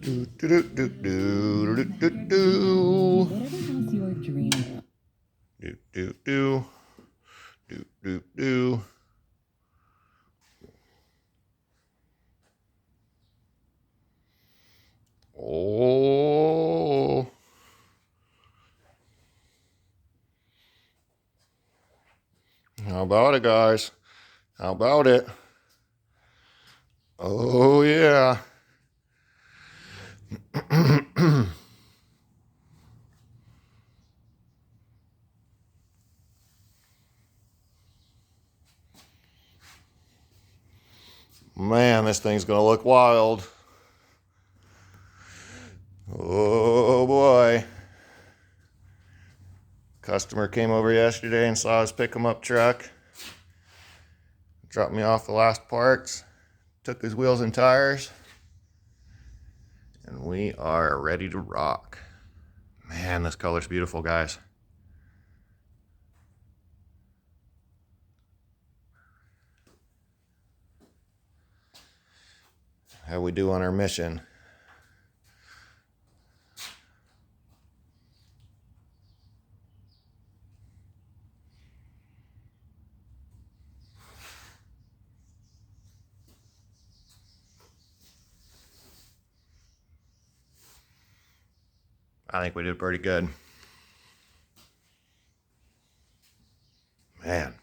Do, do, do, do, do, do, do. Whatever house you're dreaming of. Do, do, do. Do, do, do. Oh. How about it, guys? How about it? Oh, yeah. Man, this thing's gonna look wild. Oh boy. Customer came over yesterday and saw his pick 'em up truck. Dropped me off the last parts. Took his wheels and tires. And we are ready to rock. Man, this color's beautiful, guys. How we do on our mission? I think we did pretty good. Man.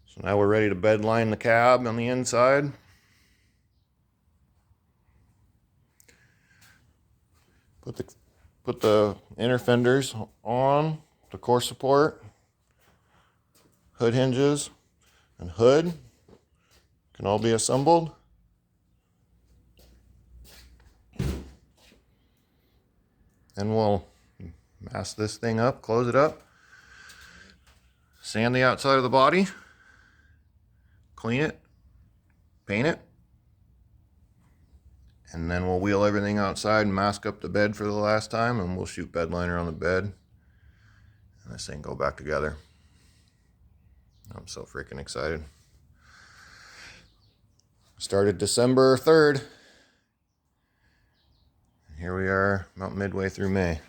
So now we're ready to bed line the cab on the inside. Put the inner fenders on, the core support, hood hinges, and hood can all be assembled. And we'll mask this thing up, close it up, sand the outside of the body, clean it, paint it, and then we'll wheel everything outside and mask up the bed for the last time, and we'll shoot bed liner on the bed, and this thing go back together. I'm so freaking excited. Started December 3rd. Here we are, about midway through May.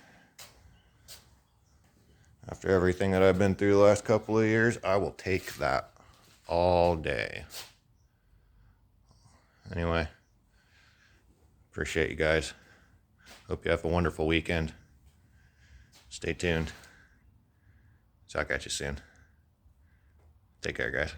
After everything that I've been through the last couple of years, I will take that all day. Anyway, appreciate you guys. Hope you have a wonderful weekend. Stay tuned. Talk at you soon. Take care, guys.